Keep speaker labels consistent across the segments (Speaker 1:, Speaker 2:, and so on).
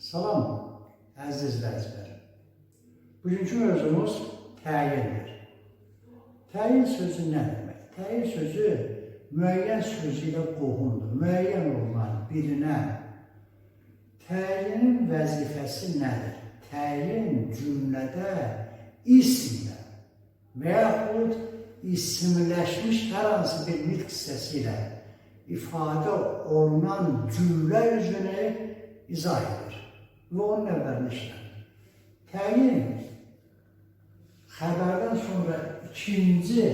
Speaker 1: Salam, əziz izləyicilər. Bugünkü mövzumuz təyindir. Təyin sözü nə demək? Təyin sözü müəyyən sözü ilə qohumdur. Müəyyən olunan birinə. Təyinin vəzifəsi nədir? Təyin cümlədə ismlə və yaxud isimləşmiş hər hansı bir nitq hissəsi ilə ifadə olunan cümlə üzünü izah edir və onun əvvəlini işlənir. Təyin xəbərdən sonra ikinci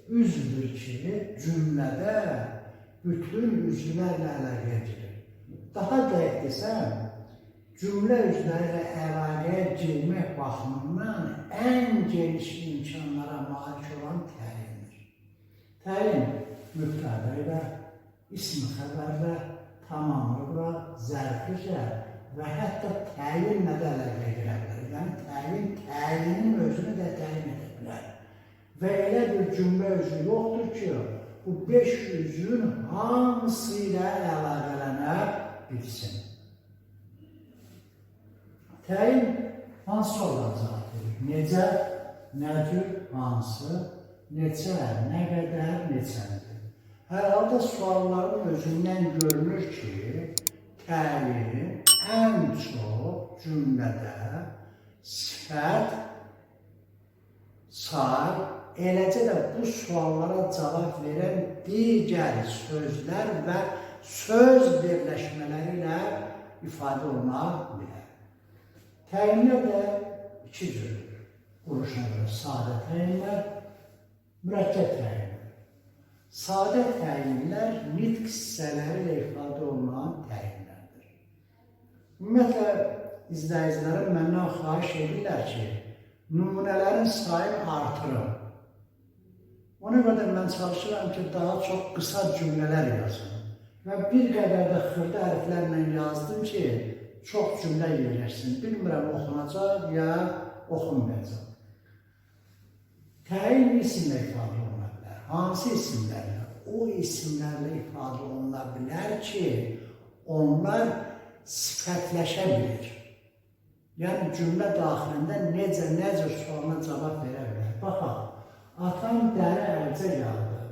Speaker 1: üzvdür ki, cümlədə bütün üzvlərlə əlaqəyə girir. Daha dəqiq desəm, cümlə üzvləri ilə əlaqəyə girmək baxımından ən geniş imkanlara malik olan təyindir. Təyin mübtədə ilə, ism xəbərlə, tamamlıqla, zərflicə və hətta təyinlə də əlaqəyə girə bilər. Yəni təyinin özünü də təyin edə bilər. Və elə bir cümlə üzvü yoxdur ki, bu 5 üzvün hamısı ilə əlaqələnə bilsin. Təyin hansı suallar cavab verir? Necə, nə cür, hansı, neçə, nə qədər, neçədir? Hər halda sualların özündən görünür ki, təyin ən çox cümlədə sifət, say, eləcə də bu suallara cavab verən digər sözlər və söz birləşmələri ilə ifadə oluna bilər. Təyinlər də iki cürdür. Quruluşuna görə sadə təyinlər, mürəkkəb təyinlər. Sadə təyinlər nitq hissələri ilə ifadə olunan təyinlərdir. Ümumiyyətlə, izləyicilərim məndən xahiş edirlər ki, nümunələrin sayını artırın. Ona qədər mən çalışıram ki, daha çox qısa cümlələr yazın. Və bir qədər də xırda hərflərlə yazdım ki, çox cümlə yerləşsin. Bilmirəm, oxunacaq ya oxunmayacaq. Təyin isimlə ifadə oluna bilər. Hansı isimlərlə? O isimlərlə ifadə oluna bilər ki, onlar sifətləşə bilir. Yəni, cümlə daxilində necə, necə sualına cavab verə bilər. Baxaq, atam dəri əlcək aldı.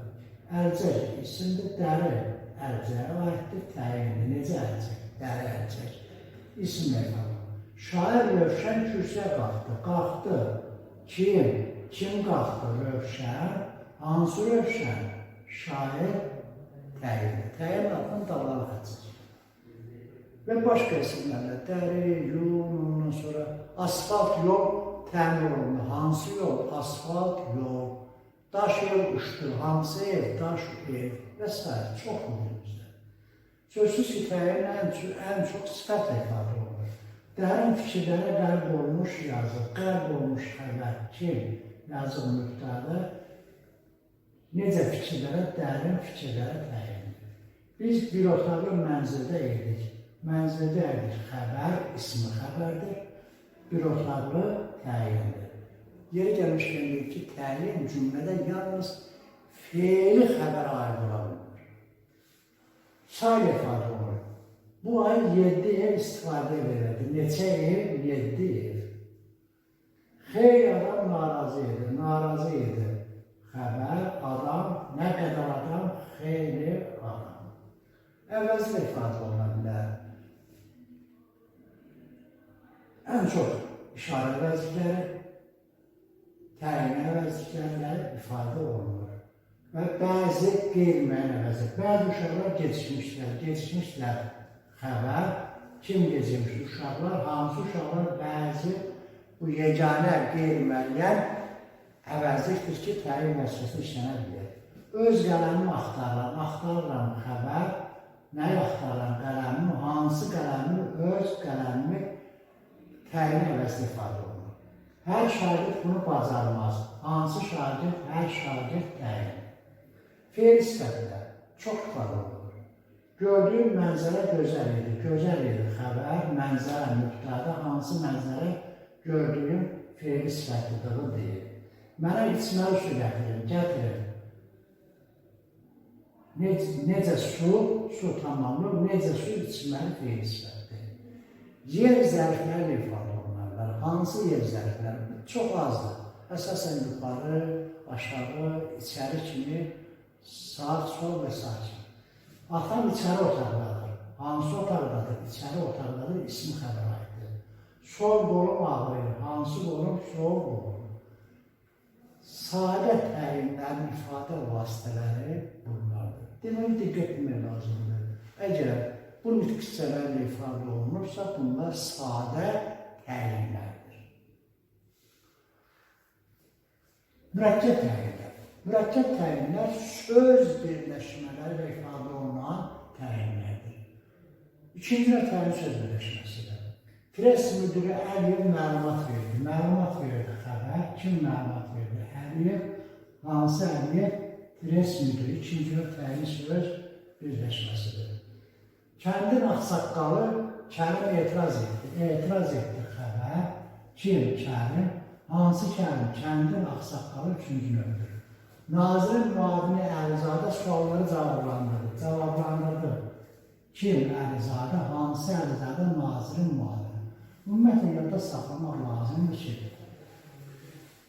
Speaker 1: Əlcək isimdir, dəri əlcəyə aiddir, təyindir. Necə əlcək? Dəri əlcək. İsim ifadə. Şair Rövşən kürsüyə qalxdı. Qalxdı. Kim? Kim qalxdı? Rövşən. Hansı Rövşən? Şair təyindir. Təyin adının dağları xəçir. Və başqa isimlərlə dəri, yol, ondan sonra asfalt yol təmir olunur. Hansı yol? Asfalt yol. Daş ev uçdur. Hansı ev? Daş ev və s. Çox mühüm bizdə. Sözsüz ki, təyin ən çox sifətlə ifadə olunur. Dərin fikirlərə qərb olmuş yazı, qərb olmuş xəbər, kim? Yazıq mübtədə necə fikirlərə, dərin fikirlərə təyindir. Biz bir otaqlı mənzildə idik. Mənzildə idik. Xəbər, ismi xəbərdir. Bir otaqlı təyindir. Yeri gəlmişkən deyir ki, təyin cümlədə yalnız feili xəbərə aid ola bilir. Say ifadə olur. Bu ay 7 ev istifadə verildi. Neçə ev? 7 ev. Xeyli adam narazı idi. Narazı idi. Xəbər, adam, nə qədər adam? Xeyli adam. Əvvəzlə ifadə oluna bilər. Ən çox işarə vəzifləri, təyin vəzifələri ifadə olunur. Və bəzi qeyri-müəyyən vəzifələr. Bəzi uşaqlar gecikmişlər. Xəbər, kim gecikmiş? Uşaqlar, hansı uşaqlar? Bəzi bu yeganə qeyri-müəyyən əvəzlikdir ki, təyin vəzifəsini işlənə bilir. Öz qələmimi axtarıram xəbər, nəyi axtarıram qələmimi, hansı qələmimi, öz qələmimi təyin əvəzli ifadə olunur. Hər şagird bunu bacarmaz. Hansı şagird, hər şagird təyin. Feil sifətlər çox ifadə olunur. Gördüyüm mənzərə gözəl idi. Gözəl idi xəbər, mənzərə mübtədə, hansı mənzərə gördüyüm feil sifətlidir deyir. Mənə içməli su gətirin. Necə su tamamlıq, necə su içməli feil sifətdir. Yer zərflərlə ifadə olunarlar. Hansı yer zərfləri? Çox azdır. Əsasən yuxarı, aşağı, içəri kimi, sağ, sol və sağ kimi. Atam içəri otaqdadır. Hansı otaqdadır? İçəri otaqdadır, ismi xəbər aiddir. Sol qolum ağrıyır. Hansı qolum? Sol qolum. Sadə təyinlərin ifadə vasitələri bunlardır. Deməli, diqqət etmək lazımdır. Əgər bu nitq hissələrlə ifadə olunursa, bunlar sadə təyinlərdir. Mürəkkəb təyinlər. Mürəkkəb təyinlər söz birləşmələri ilə ifadə olunan təyinlərdir. İkinci təyin söz birləşməsidir. Pres müdürü Əliyev məlumat verdi. Məlumat verdi xəbər. Kim məlumat verdi? Əliyev. Hansı Əliyev? Pres müdürü. İkinci təyin söz birləşməsidir. Kəndin axsaqqalı Kərim etiraz etdi. Etiraz etdi xəbər. Kim? Kərim. Hansı Kərim? Kəndin axsaqqalı üçüncü növdür. Nazirin müavini Əlizadə sualları cavablandırdı. Cavablandırdı. Kim Əlizadə? Hansı Əlizadə? Nazirin müavini. Ümumiyyətlə, yadda saxlamaq lazımdır ki,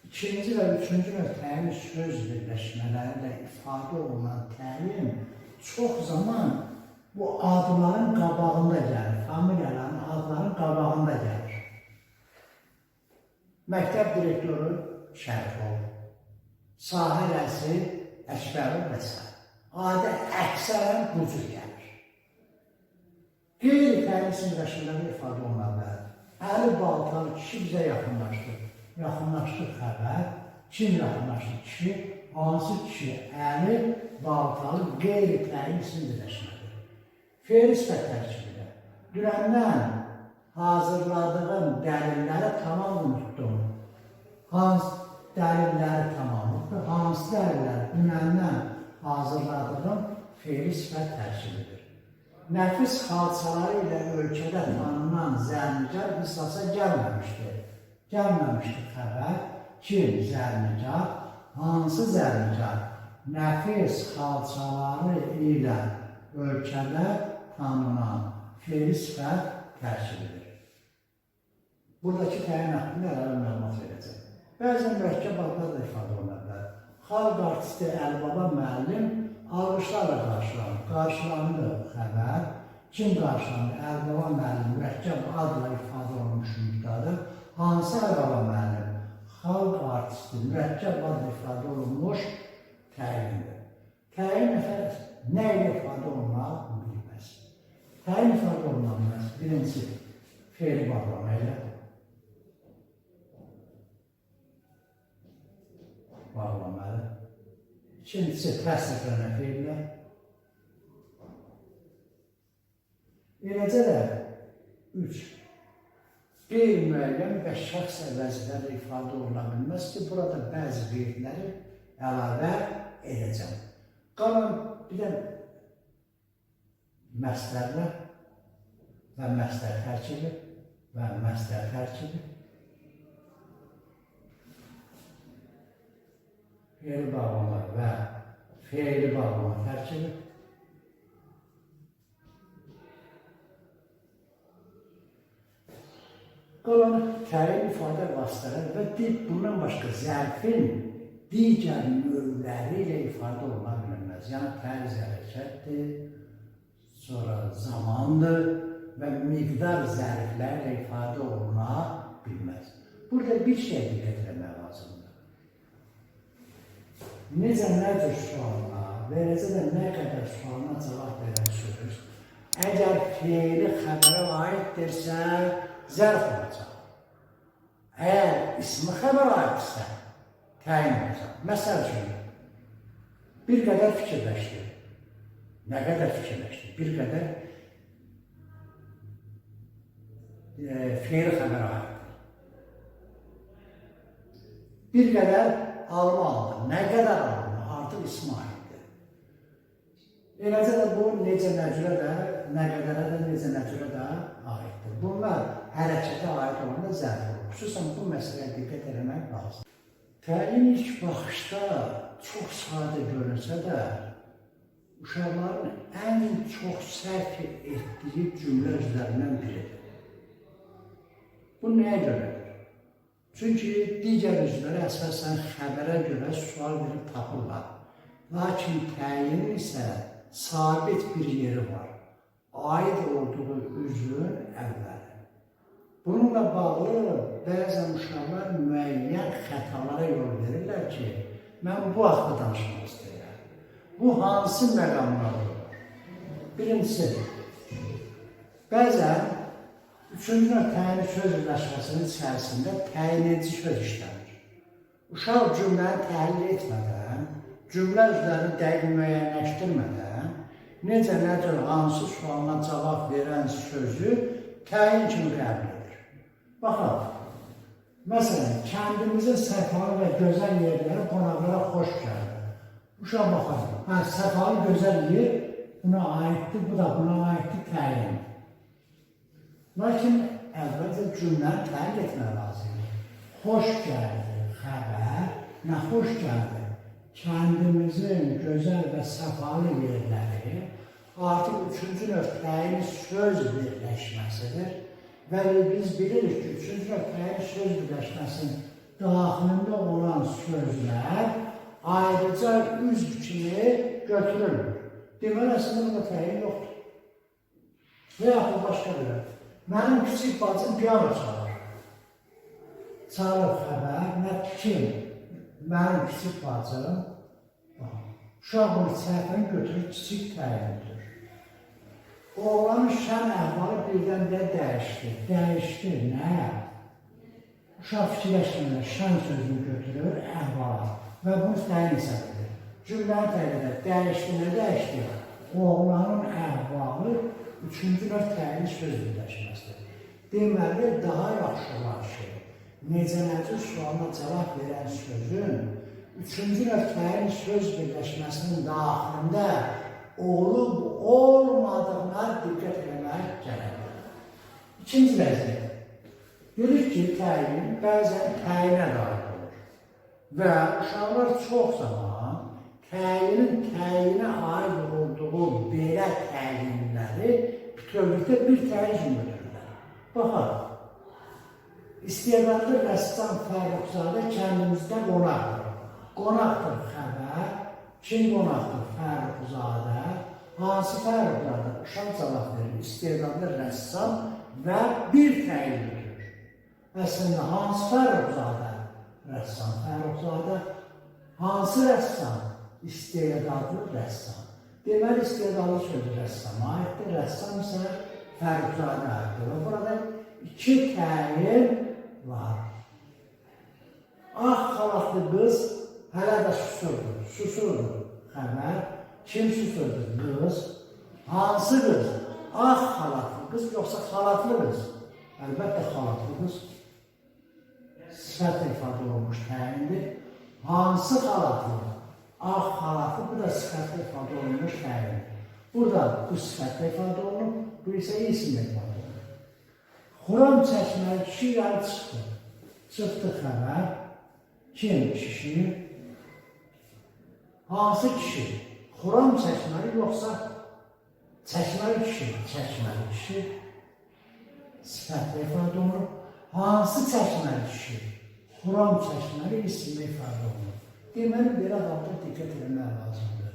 Speaker 1: ikinci və üçüncü növ təyin söz birləşmələrlə ifadə olunan təyin çox zaman bu adların qabağında gəlir, familiyaların adların qabağında gəlir. Məktəb direktoru Şərifov, sahə rəisi Əkbərov və s. Adə əksərən bu cür gəlir. Qeyri-təyin sinirləşmələri ifadə olunarlar. Əli Baltalı kişi bizə yaxınlaşdı. Yaxınlaşdı xəbər. Kim yaxınlaşdı? Kişi. Hansı kişi? Əli Baltalı qeyri-təyin sinirləşmədir. Fe'l sifət tərkibidir. Dünəndən hazırladığım dəlilləri tamam unutdum. Hansı dəlilləri tamam unutdum? Hansı dəlilləri? Dünəndən hazırladığım fe'l sifət tərkibidir. Nəfis hadisələri ilə ölkədə tanınan Zərnicar qisasa gəlməmişdir. Gəlməmişdir xəbər. Kim? Zərnicar. Hansı Zərnicar? Nəfis hadisələri ilə ölkədə tanınan fe'l sifət tərkibidir. Buradakı təyin haqqında əlavə məlumat verəcək. Bəzən mürəkkəb adlar da ifadə olunurlar. Xalq artisti Əlibaba müəllim alqışlarla qarşılanır. Qarşılandı xəbər. Kim qarşılandı? Əlibaba müəllim mürəkkəb adla ifadə olunmuş müqdadır. Hansı Əlibaba müəllim? Xalq artisti mürəkkəb adla ifadə olunmuş təyindir. Təyin nə ilə ifadə olunmaq bilməz. Təyin ifadə olunmaq birinci fe'l bağlama ilə bağlamalı. İkincisi təsdiqlənən fe'llə. Eləcə də 3. Qeyri-müəyyən və şəxs vəzifələri ifadə oluna bilməz ki, burada bəzi qeydləri əlavə edəcəm. Qalan bir də məstərlər və məstər tərkibi və məstər tərkibi. Fe'l bağlama və fe'l bağlama tərkibi. Qalan təyin ifadə vasitələri və bundan başqa zərfin digər növləri ilə ifadə oluna bilməz. Yəni, tərz hərəkətdir, sonra zamandır və miqdar zərflərlə ifadə oluna bilməz. Burada bir şey diqqət etmək lazımdır. Necə nə cür sualına, və eləcə də nə qədər sualına cavab verən söz, əgər fe'li xəbərə aiddirsə, zərf olacaq. Əgər ismi xəbərə aiddirsə, təyin olacaq. Məsəl üçün, bir qədər fikirləşdi. Nə qədər fikirləşdi? Bir qədər fe'li xəbərə aiddir. Bir qədər alma aldı. Nə qədər alma? Artıq ismi aiddir. Eləcə də bu necə nəcürə də, nə qədərə də, necə nəcürə də aiddir. Bunlar hərəkətə aid olanda zərf olur. Xüsusən bu məsələyə diqqət etmək lazım. Təyin ilk baxışda çox sadə görünsə də, uşaqların ən çox səhv etdiyi cümlə üzlərindən biridir. Bu nəyə görədir? Çünki digər üzvlər əsasən xəbərə görə sual verib tapırlar. Lakin təyin isə sabit bir yeri var. Aid olduğu üzvün əvvəli. Bununla bağlı bəzən uşaqlar müəyyən xətalara yol verirlər ki, mən bu haqda danışmaq istəyirəm. Bu hansı məqamlar olur? Birincisi, bəzən üçüncü nöqtənin söz birləşməsinin içərisində təyin edici söz işlənir. Uşaq cümləni təhlil etmədən, cümlə üzlərini dəqiq müəyyənləşdirmədən, necə, necə, hansı sualına cavab verən sözü təyin kimi qəbul edir. Baxaq, məsələn, kəndimizin səfalı və gözəl yerləri qonaqlara xoş gəldi. Uşaq baxar, səfalı gözəl yer buna aiddir, bu da buna aiddir, təyin. Lakin əvvəlcə cümləni təyin etmək lazımdır. Xoş gəldi, xəbər, nə xoş gəldi? Kəndimizin gözəl və səfalı yerləri artıq üçüncü nöqtəyin söz birləşməsidir və biz bilirik ki, üçüncü nöqtəyin söz birləşməsinin daxilində olan sözlər ayrıca üzv kimi götürülür. Deməli, əslində bunda təyin yoxdur. Və yaxud başqa bir. Mənim kiçik bacım piyano çalır. Çalır xəbər, kim? Mənim kiçik bacım, uşaq bunu səhvini götürür, kiçik təyindir. Oğlanın şən əhvalı birdən də dəyişdi. Dəyişdi, nə? Uşaq fikirləşmədən şən sözünü götürür, əhvala və bunu təyin hesab edir. Cümləni təyin edir, dəyişdi, nə dəyişdi? Oğlanın əhvalı üçüncü nöqtəyin söz birləşməsidir. Deməli, daha yaxşı olan şey, necə-necə sualına cavab verən sözün üçüncü nöqtəyin söz birləşməsinin daxilində olub-olmadığına diqqət etmək gərəkdir. İkinci vəziyyət. Dedik ki, təyin bəzən təyinə dair olur və uşaqlar çox zaman təyinə aid olduğu belə təyinləri bütövlükdə bir təyin kimi götürürlər. Baxaq. İstedadlı rəssam Fərruxzadə kəndimizdə qonaqdır. Qonaqdır xəbər. Kim qonaqdır? Fərruxzadə. Hansı Fərruxzadə? Uşaq cavab verir. İstedadlı rəssam və bir təyin götürür. Əslində, hansı Fərruxzadə? Rəssam Fərruxzadə. Hansı rəssam? İstedadlı rəssam. Deməli, istedadlı sözü rəssama aiddir. Rəssam isə Fərruxzadə aiddir. Burada iki təyin var. Ağ xalatlı qız hələ də susurdur. Susurdur xəbər. Kim susurdur? Qız. Hansı qız? Ağ xalatlı qız yoxsa xalatlı qız? Əlbəttə xalatlı qız. Sifət ifadə olmuş təyindir. Hansı xalatlı? Ağ xalatlı, bu da sifətlə ifadə olunmuş təyindir. Burada bu sifətlə ifadə olunur, bu isə isimlə ifadə olunur. Xuram çəkməli kişi yarı çıxdı. Çıxdı xəbər. Kim kişi? Hansı kişi? Xuram çəkməli yoxsa çəkməli kişi? Çəkməli kişi. Sifətlə ifadə olunur. Hansı çəkməli kişi? Xuram çəkməli isimlə ifadə olunur. Deməli, belə halda diqqət etmək lazımdır.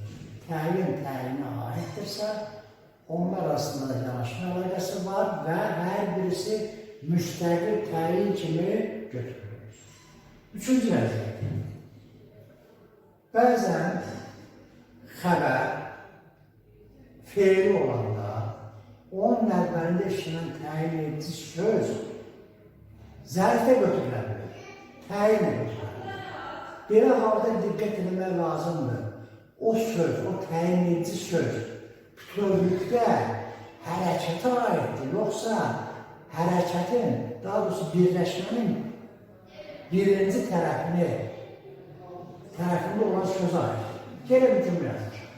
Speaker 1: Təyin təyinə aiddirsə, onlar arasında yanaşma əlaqəsi var və hər birisi müstəqil təyin kimi götürülür. Üçüncü vəziyyət. Bəzən xəbər feili olanda, onun əvvəlində işlənən təyin edici söz zərfə götürülə bilir, təyinə götürülə bilir. Belə halda diqqət etmək lazımdır. O söz, o təyin edici söz bütövlükdə hərəkətə aiddir, yoxsa hərəkətin, daha doğrusu birləşmənin birinci tərəfində olan sözə aiddir. Gəlin bir cümlə yazmışam.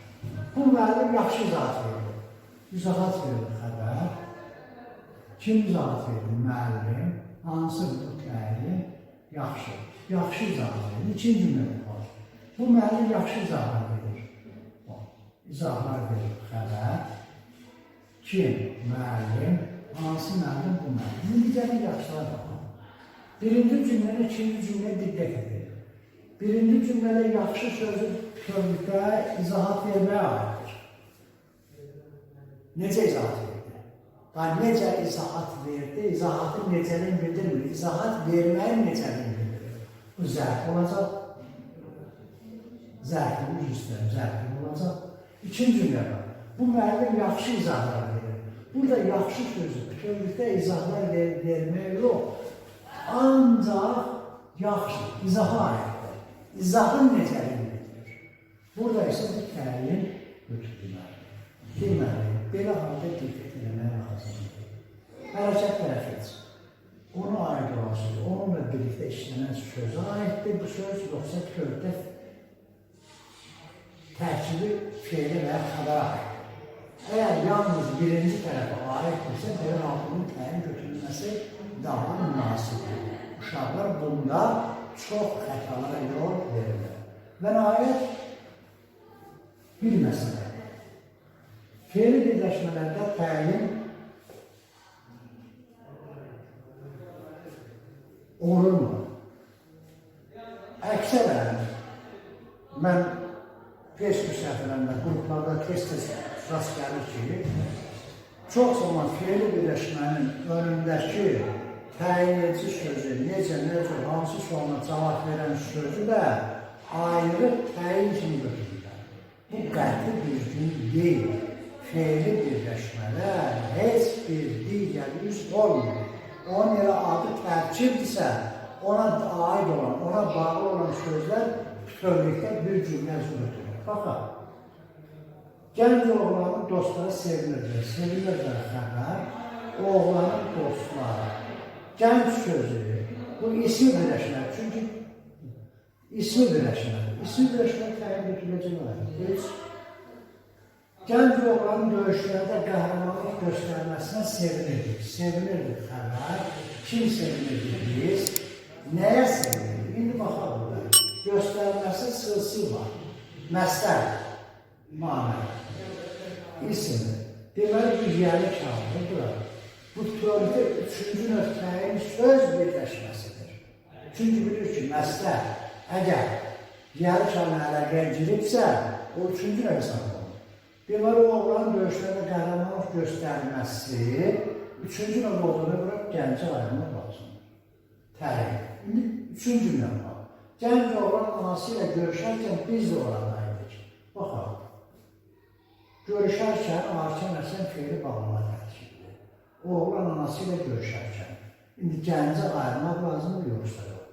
Speaker 1: Bu müəllim yaxşı izahat verir. İzahat verir xəbər. Kim izahat verir? Müəllim. Hansı bu təyin? Yaxşı. Yaxşı izahat verir. İkinci cümlə var. Bu müəllim yaxşı izahat verir. İzahlar verir xəbər. Kim? Müəllim. Hansı müəllim? Bu müəllim. İndi gəlin yaxşılar baxın. Birinci cümləni, ikinci cümləyə diqqət edin. Birinci cümlədə yaxşı sözü bütövlükdə izahat verməyə aiddir. Necə izahat verdi? Necə izahat verdi? İzahatı necənin bildirmir? İzahat verməyin necənin bildirir? Bu zərf olacaq. Zərfini üstlər, zərfini olacaq. İkinci cümlə var. Bu müəllim yaxşı izahlar verir. Burada yaxşı sözü bütövlükdə izahlar vermək yox. Ancaq yaxşı, izaha aiddir. İzahın necənin bildirir? Burada isə bu təyin götürülməlidir. Deməli, belə halda diqqət eləmək lazımdır. Hərəkət tərəfidir. Ona aid olan söz, onunla birlikdə işlənən sözə aiddir. Bu söz yoxsa köldə tərkibi feili və ya xəbərə aiddir. Əgər yalnız birinci tərəfə aiddirsə, belə halının təyin götürülməsi daha münasibdir. Uşaqlar bunda çox xətalara yol verirlər. Və nəhayət bir məsələ. Feili birləşmələrdə təyin olurmu? Əksərən mən Facebook səhifələrində, qruplarda tez-tez rast gəlir ki, çox zaman feili birləşmənin önündəki təyin edici sözü, necə, hansı sualına cavab verən sözü də ayrı təyin kimi götürürlər. Bu qəti düzgün deyil. Feili birləşmələr heç bir digər yüz olmuyor. Onun yerə adı tərkibdirsə, ona aid olan, ona bağlı olan sözlər bütövlükdə bir cümlə götürür. Baxın, gənc oğlanın dostları sevinirdir. Sevinirdir xəbər, oğlanın dostları. Gənc sözü, bu ismi birləşmədir. Çünki ismi birləşmədir. İsmi birləşmədir təyin götürüləcək olaraq. Gənc oğlanın döyüşlərdə qəhrəmanlıq göstərməsinə sevinirdik. Sevinirdik xəbər. Kim sevinirdik biz? Nəyə sevinirdik? İndi baxalım burada. Göstərməsi sılsı var. Məsəl, manə, isim. Deməli, düzgəli kağıdı bura. Bu teoride üçüncü nöqtəyin söz birləşməsidir. Çünki bilir ki, məsəl, əgər düzgəli kağıdına əlaqəyə giribsə, o üçüncü nöqtə olur. Deməli, oğlanın döyüşlərdə qəhrəmanlıq göstərməsi üçüncü nöqtə olduğuna görə gəncə ayrılmaq lazımdır. Təyin. İndi üçüncü nöqtə. Gənc oğlan anası ilə görüşərkən biz də oradaydık. Baxaq. Görüşərkən hakim əsən feili bağlama tərkibdir. Oğlan anası ilə görüşərkən. İndi gəncə ayırmaq lazımdır, yoxsa yox.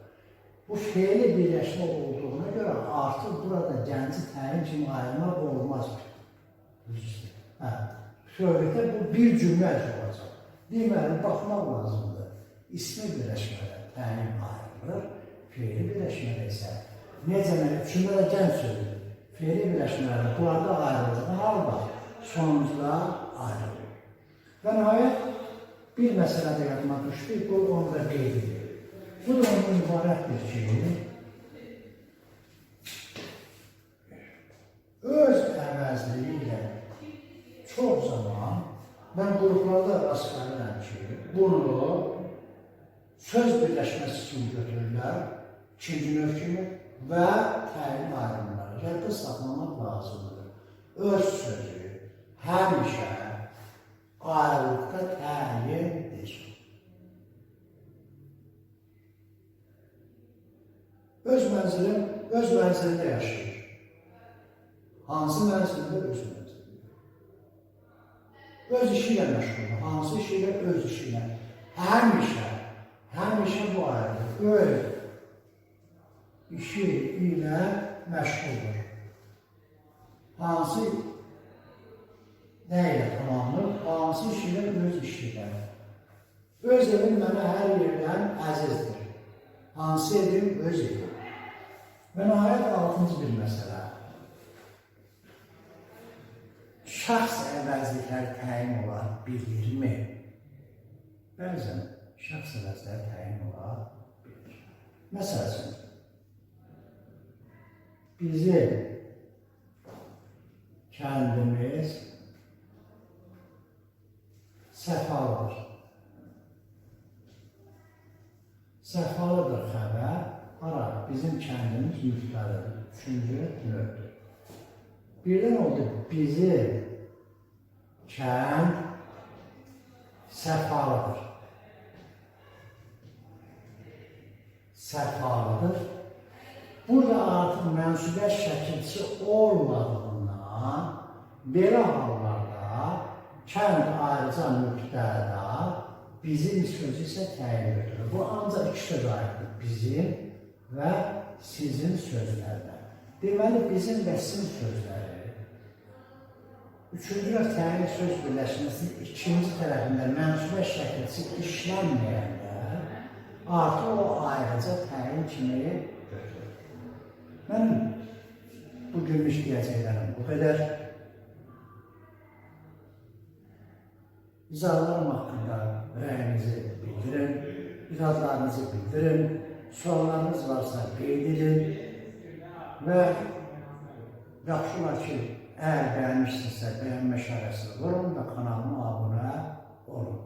Speaker 1: Bu feili birləşmə olduğuna görə artıq burada gənci təyin kimi ayırmaq olmaz. Söhbətdə bu bir cümlə olacaq. Deməli, baxmaq lazımdır. İsmi birləşmələr təyin ayrılır. Feili birləşmədə isə necə mənə üçündə də gənc sözdür. Feili birləşmələrdə bunlarda ayrıldığı hal var. Sonucda ayrılır. Və nəhayət bir məsələ də yadıma düşdü, bu onu da qeyd edir. Bu da onun ibarətdir ki, öz əvəzliyi ilə çox zaman mən qruplarda rast gəlirəm ki, bunu söz birləşməsi üçün götürürlər, ikinci növ kimi və təyin ayrımları. Yadda saxlamaq lazımdır. Öz sözü həmişə ayrılıqda təyindir. Öz mənzilində yaşayır. Hansı mənzilində? Öz mənzilində. Öz işi ilə məşğuldur. Hansı işi ilə? Öz işi ilə. Həmişə bu ayrılıq. Öz işi ilə məşğuldur. Hansı nə ilə tamamdır? Hansı işi ilə? Öz işi ilə. Öz evim mənə hər yerdən əzizdir. Hansı evim? Öz evim. Və nəhayət altıncı bir məsələ. Şəxs əvəzliklər təyin ola bilirmi? Bəzən şəxs əvəzliklər təyin ola bilir. Məsəl üçün, bizim kəndimiz Səfa var. Səfalıdır xəbər. Hara? Bizim kəndimiz müftəlidir. 3-cü növdür. Birdən oldu bizim kənd Səfalıdır. Səfalıdır. Burada artıq mənsubiyət şəkilçisi olmadığından belə hallarda kənd ayrıca nöqtədə bizim sözü isə təyin edilir. Bu ancaq iki söz aiddir. Bizim və sizin sözlərlə. Deməli, bizim və sizin sözləri üçüncü və təyin söz birləşməsinin ikinci tərəfində mənsubiyyət şəkilçisi işlənməyəndə artıq o ayrıca təyin kimi götürür. Mənim bugün işləyəcəklərim bu qədər. İzahlarım haqqında rəyinizi bildirin, iradlarınızı bildirin, suallarınız varsa qeyd edin və yaxşı olar ki, əgər bəyənmişsinizsə bəyənmə işarəsini vurun və kanalıma abunə olun.